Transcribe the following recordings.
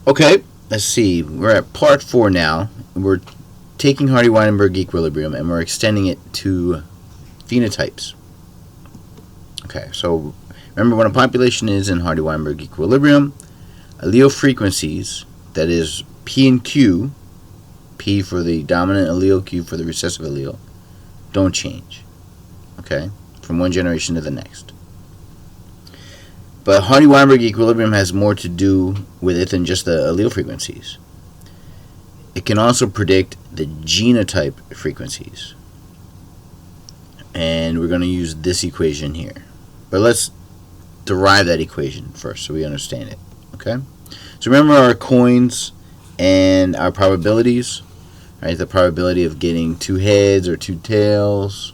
Okay, let's see. We're at part 4 now. We're taking Hardy-Weinberg Equilibrium and we're extending it to phenotypes. Okay, so remember, when a population is in Hardy-Weinberg Equilibrium, allele frequencies, that is P and Q, P for the dominant allele, Q for the recessive allele, don't change. Okay, from one generation to the next. But Hardy-Weinberg Equilibrium has more to do with it than just the allele frequencies. It can also predict the genotype frequencies. And we're going to use this equation here. But let's derive that equation first so we understand it. Okay? So remember our coins and our probabilities. Right? The probability of getting 2 heads or 2 tails.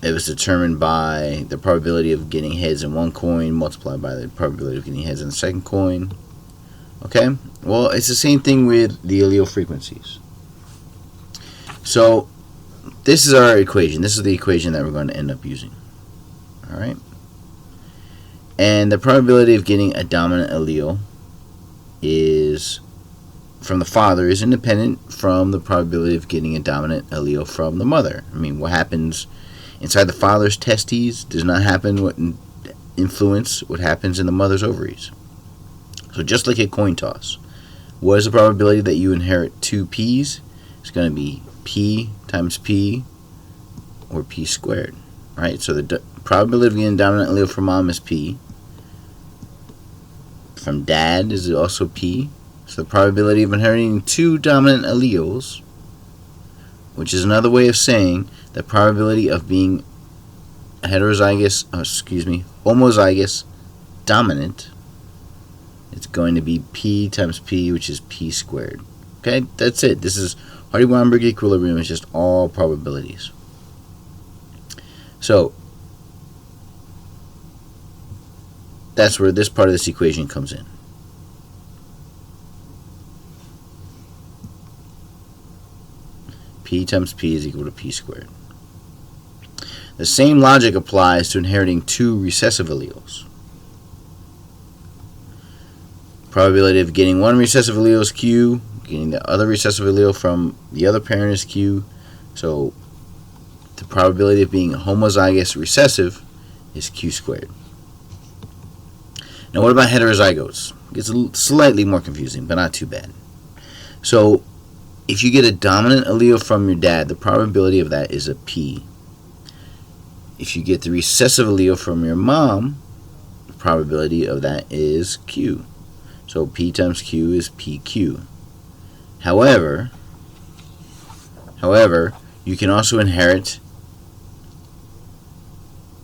It was determined by the probability of getting heads in one coin multiplied by the probability of getting heads in the second coin. Okay? Well, it's the same thing with the allele frequencies. So this is our equation. This is the equation that we're going to end up using. Alright? And the probability of getting a dominant allele is from the father is independent from the probability of getting a dominant allele from the mother. I mean, what happens inside the father's testes does not influence what happens in the mother's ovaries. So just like a coin toss, what is the probability that you inherit 2 P's? It's going to be P times P or P squared. Right? So the probability of getting a dominant allele from mom is P. From dad is also P. So the probability of inheriting 2 dominant alleles, which is another way of saying the probability of being homozygous dominant, it's going to be P times P, which is P squared. Okay, that's it. This is Hardy-Weinberg Equilibrium. It's just all probabilities. So that's where this part of this equation comes in. P times P is equal to P squared. The same logic applies to inheriting 2 recessive alleles. Probability of getting one recessive allele is Q, getting the other recessive allele from the other parent is Q. So the probability of being homozygous recessive is Q squared. Now what about heterozygotes? It gets slightly more confusing, but not too bad. So if you get a dominant allele from your dad, the probability of that is a P. If you get the recessive allele from your mom, the probability of that is Q. So P times Q is PQ. However, you can also inherit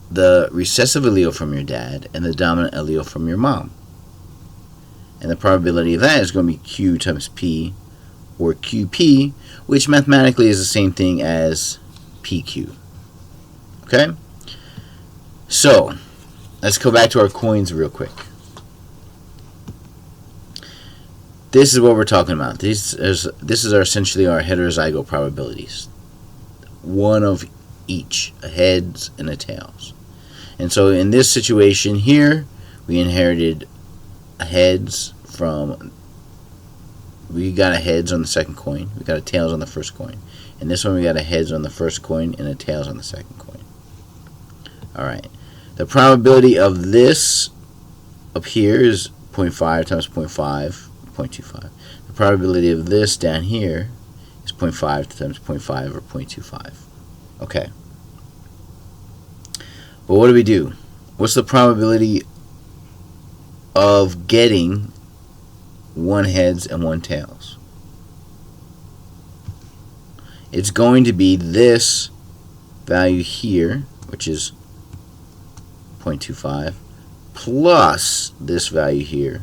the recessive allele from your dad and the dominant allele from your mom. And the probability of that is going to be Q times P, or QP, which mathematically is the same thing as PQ. Okay? So, let's go back to our coins real quick. This is what we're talking about. This is essentially our heterozygote probabilities. One of each, a heads and a tails. And so in this situation here, we inherited a heads from, we got a heads on the second coin, we got a tails on the first coin. And this one we got a heads on the first coin and a tails on the second coin. Alright. The probability of this up here is 0.5 times 0.5, 0.25. The probability of this down here is 0.5 times 0.5 or 0.25. Okay. But what do we do? What's the probability of getting 1 heads and 1 tails? It's going to be this value here, which is 0.25, plus this value here,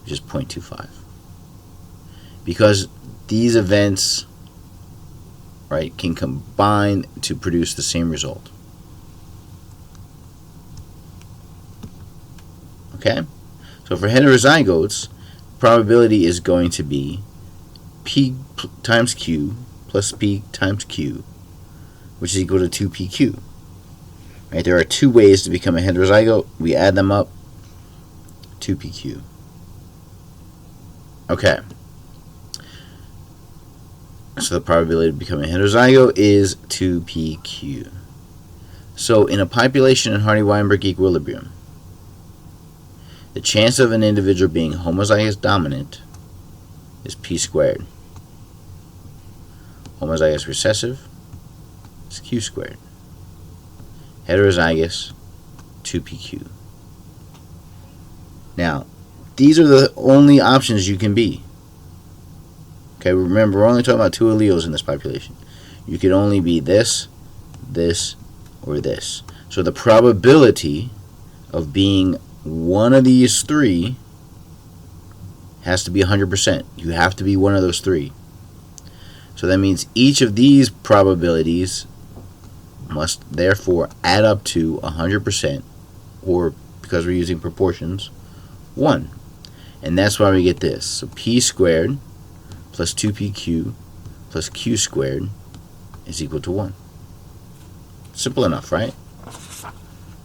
which is 0.25. Because these events, right, can combine to produce the same result. Okay? So for heterozygotes, probability is going to be P times Q plus P times Q, which is equal to 2PQ. Right, there are 2 ways to become a heterozygote. We add them up, 2PQ. Okay. So the probability of becoming heterozygote is 2pq. So in a population in Hardy-Weinberg equilibrium, the chance of an individual being homozygous dominant is p squared. Homozygous recessive is q squared. Heterozygous, 2pq. Now, these are the only options you can be. Okay, remember, we're only talking about 2 alleles in this population. You could only be this, this, or this. So the probability of being one of these 3 has to be 100%. You have to be one of those 3. So that means each of these probabilities must therefore add up to 100%, or because we're using proportions, 1. And that's why we get this. So p squared plus 2pq plus q squared is equal to 1. Simple enough, right?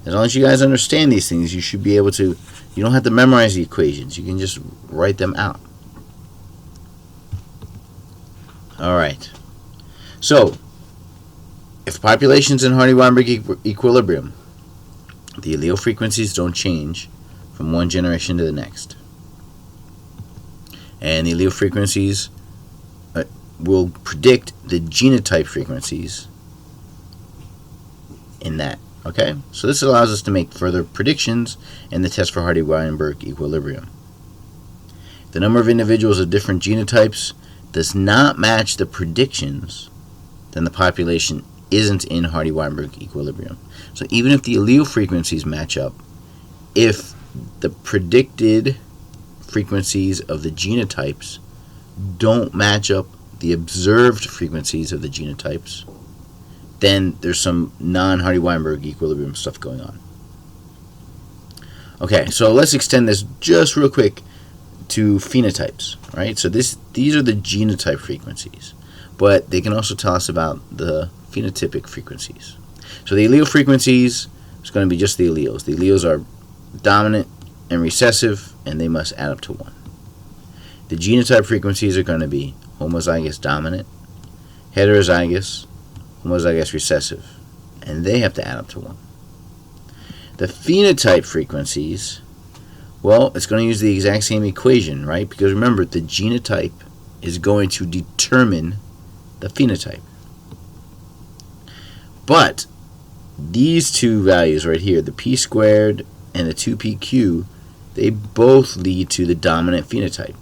As long as you guys understand these things, you should be able to, you don't have to memorize the equations. You can just write them out. Alright. So, if population's in Hardy-Weinberg equilibrium, the allele frequencies don't change from one generation to the next. And the allele frequencies will predict the genotype frequencies in that. Okay? So this allows us to make further predictions in the test for Hardy-Weinberg equilibrium. The number of individuals of different genotypes does not match the predictions, then the population isn't in Hardy-Weinberg equilibrium. So even if the allele frequencies match up, if the predicted frequencies of the genotypes don't match up the observed frequencies of the genotypes, then there's some non-Hardy-Weinberg equilibrium stuff going on. Okay, so let's extend this just real quick to phenotypes, right? So these are the genotype frequencies, but they can also tell us about the phenotypic frequencies. So the allele frequencies is going to be just the alleles. The alleles are dominant and recessive, and they must add up to 1. The genotype frequencies are going to be homozygous dominant, heterozygous, homozygous recessive, and they have to add up to 1. The phenotype frequencies, well, it's going to use the exact same equation, right? Because remember, the genotype is going to determine the phenotype. But these two values right here, the p squared and the 2pq, they both lead to the dominant phenotype.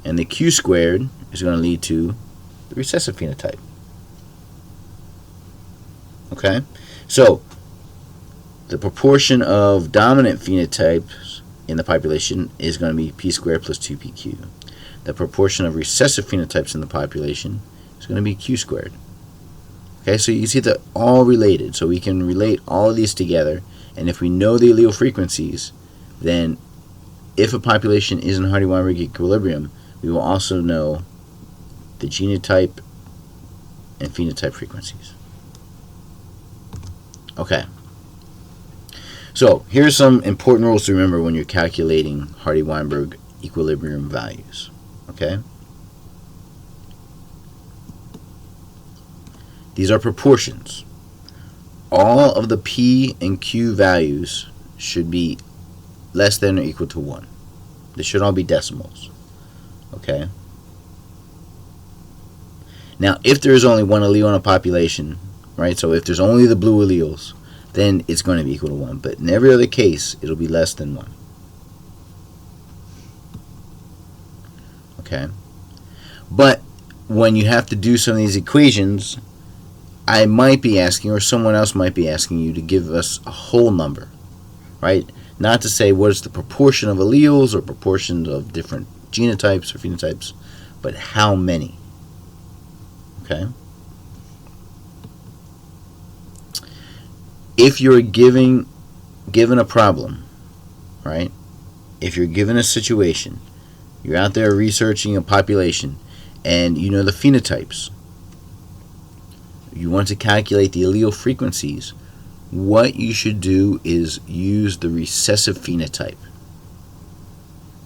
And the q squared is going to lead to the recessive phenotype. Okay? So, the proportion of dominant phenotypes in the population is going to be p squared plus 2pq. The proportion of recessive phenotypes in the population is going to be q squared. Okay, so you see they're all related. So we can relate all of these together. And if we know the allele frequencies, then if a population is in Hardy-Weinberg equilibrium, we will also know the genotype and phenotype frequencies. Okay. So here's some important rules to remember when you're calculating Hardy-Weinberg equilibrium values. Okay? These are proportions. All of the p and q values should be less than or equal to 1. They should all be decimals. Okay? Now, if there is only one allele in a population, right, so if there's only the blue alleles, then it's going to be equal to 1. But in every other case, it'll be less than 1. Okay? But when you have to do some of these equations, I might be asking, or someone else might be asking you to give us a whole number, right? Not to say what is the proportion of alleles or proportions of different genotypes or phenotypes, but how many. Okay? If you're given a problem, right? If you're given a situation, you're out there researching a population, and you know the phenotypes, you want to calculate the allele frequencies, what you should do is use the recessive phenotype.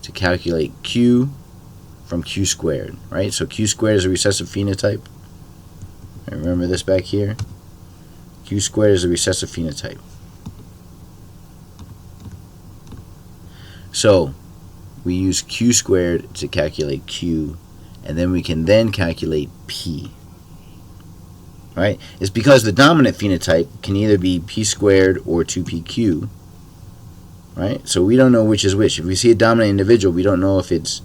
to calculate Q from Q squared, right? So Q squared is a recessive phenotype. Remember this back here? Q squared is a recessive phenotype. So we use Q squared to calculate Q, and then we can then calculate P. Right? It's because the dominant phenotype can either be P squared or 2PQ. Right? So we don't know which is which. If we see a dominant individual, we don't know if it's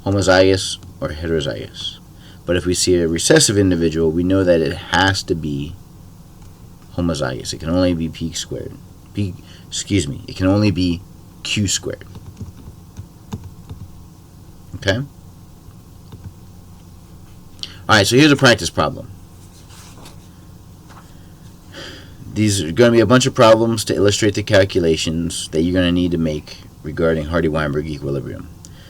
homozygous or heterozygous. But if we see a recessive individual, we know that it has to be homozygous. It can only be P squared. It can only be Q squared. Okay? Alright, so here's a practice problem. These are going to be a bunch of problems to illustrate the calculations that you're going to need to make regarding Hardy-Weinberg equilibrium.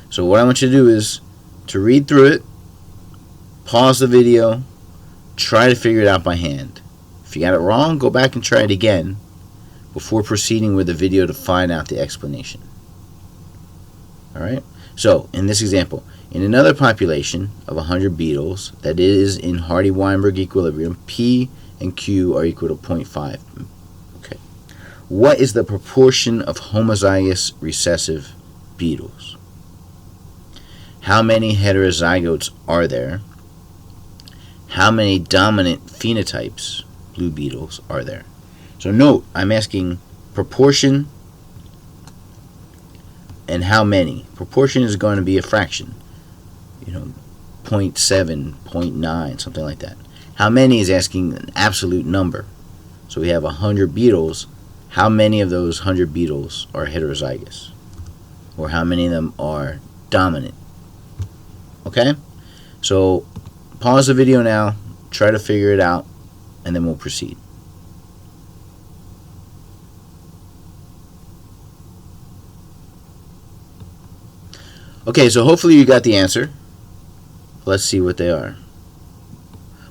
So what I want you to do is to read through it, pause the video, try to figure it out by hand. If you got it wrong, go back and try it again before proceeding with the video to find out the explanation. Alright? So, in this example, in another population of 100 beetles that is in Hardy-Weinberg equilibrium, P and Q are equal to 0.5. Okay. What is the proportion of homozygous recessive beetles? How many heterozygotes are there? How many dominant phenotypes, blue beetles, are there? So note, I'm asking proportion and how many. Proportion is going to be a fraction. 0.7, 0.9, something like that. How many is asking an absolute number. So we have 100 beetles. How many of those 100 beetles are heterozygous? Or how many of them are dominant? Okay? So pause the video now, try to figure it out, and then we'll proceed. Okay, so hopefully you got the answer. Let's see what they are.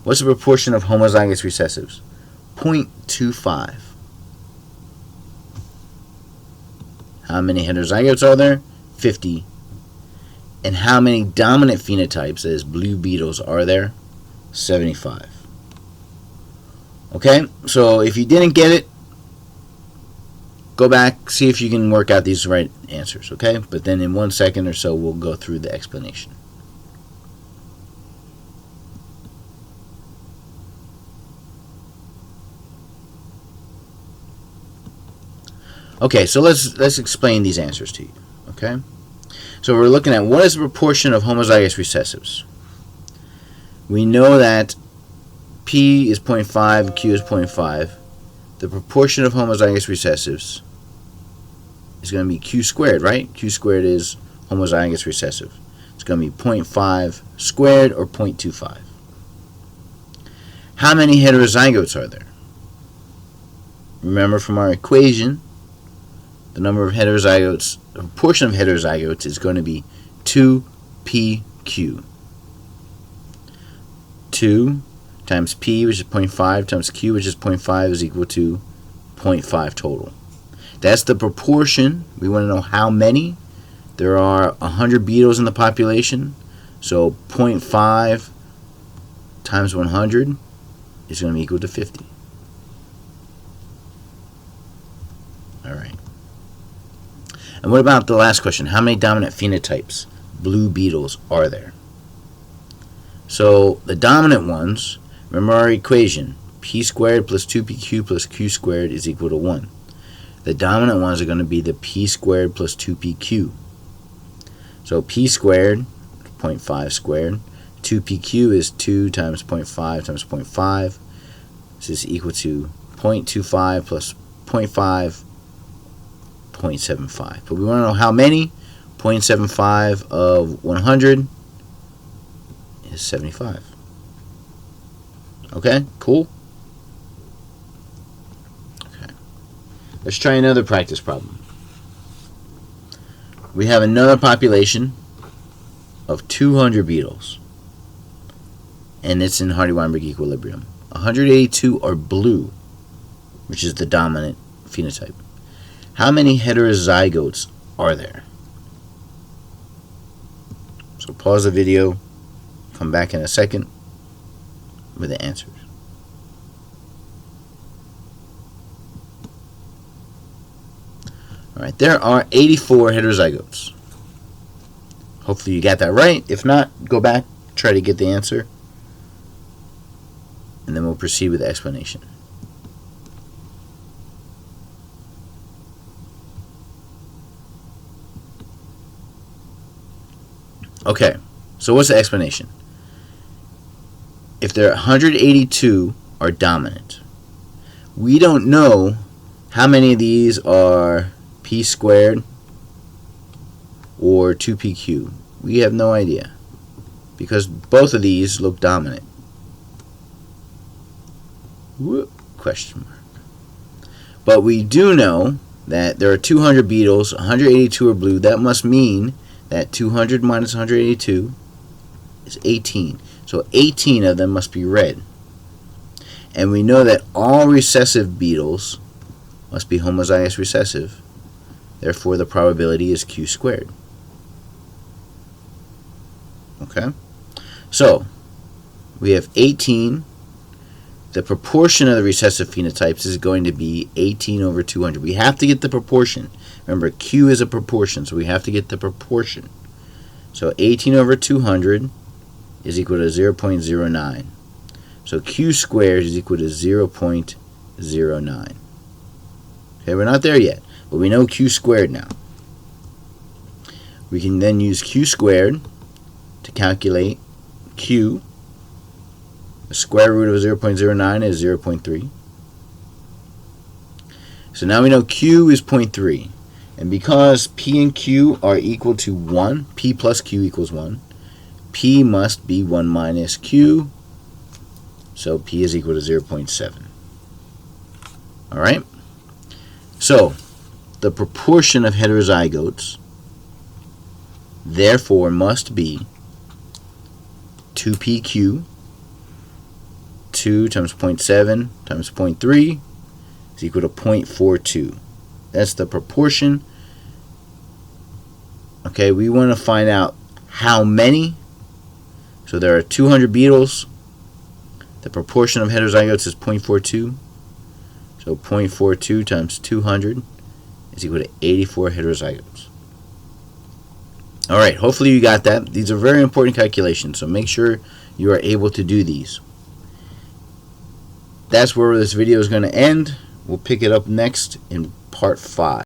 What's the proportion of homozygous recessives? 0.25. How many heterozygotes are there? 50. And how many dominant phenotypes, that is blue beetles, are there? 75. Okay, so if you didn't get it, go back, see if you can work out these right answers, okay? But then in 1 second or so, we'll go through the explanation. Okay, so let's explain these answers to you, okay? So we're looking at what is the proportion of homozygous recessives. We know that P is 0.5, Q is 0.5. The proportion of homozygous recessives is going to be Q squared, right? Q squared is homozygous recessive. It's going to be 0.5 squared or 0.25. How many heterozygotes are there? Remember from our equation, the number of heterozygotes, the proportion of heterozygotes is going to be 2PQ. 2 times P, which is 0.5, times Q, which is 0.5, is equal to 0.5 total. That's the proportion. We want to know how many. There are 100 beetles in the population, so 0.5 times 100 is going to be equal to 50. All right. And what about the last question? How many dominant phenotypes, blue beetles, are there? So the dominant ones, remember our equation, P squared plus 2PQ plus Q squared is equal to 1. The dominant ones are going to be the P squared plus 2PQ. So P squared, 0.5 squared, 2PQ is 2 times 0.5 times 0.5. This is equal to 0.25 plus 0.5, 0.75. But we want to know how many. 0.75 of 100 is 75. Okay, cool. Okay. Let's try another practice problem. We have another population of 200 beetles, and it's in Hardy-Weinberg equilibrium. 182 are blue, which is the dominant phenotype. How many heterozygotes are there? So pause the video, come back in a second with the answers. Alright, there are 84 heterozygotes. Hopefully you got that right. If not, go back, try to get the answer, and then we'll proceed with the explanation. Okay, so what's the explanation? If there are 182 are dominant, we don't know how many of these are p squared or 2pq. We have no idea because both of these look dominant. Whoop, question mark. But we do know that there are 200 beetles, 182 are blue. That must mean that 200 minus 182 is 18. So 18 of them must be red. And we know that all recessive beetles must be homozygous recessive. Therefore, the probability is q squared. Okay? So, we have 18. The proportion of the recessive phenotypes is going to be 18 over 200. We have to get the proportion. Remember, Q is a proportion, so we have to get the proportion. So 18 over 200 is equal to 0.09. So Q squared is equal to 0.09. Okay, we're not there yet, but we know Q squared now. We can then use Q squared to calculate Q. The square root of 0.09 is 0.3. So now we know Q is 0.3. And because P and Q are equal to 1, P plus Q equals 1, P must be 1 minus Q, so P is equal to 0.7. Alright? So, the proportion of heterozygotes, therefore, must be 2pq, 2 times 0.7 times 0.3 is equal to 0.42. That's the proportion. Okay, we want to find out how many. So there are 200 beetles. The proportion of heterozygotes is 0.42. So 0.42 times 200 is equal to 84 heterozygotes. Alright, hopefully you got that. These are very important calculations, so make sure you are able to do these. That's where this video is going to end. We'll pick it up next in part 5.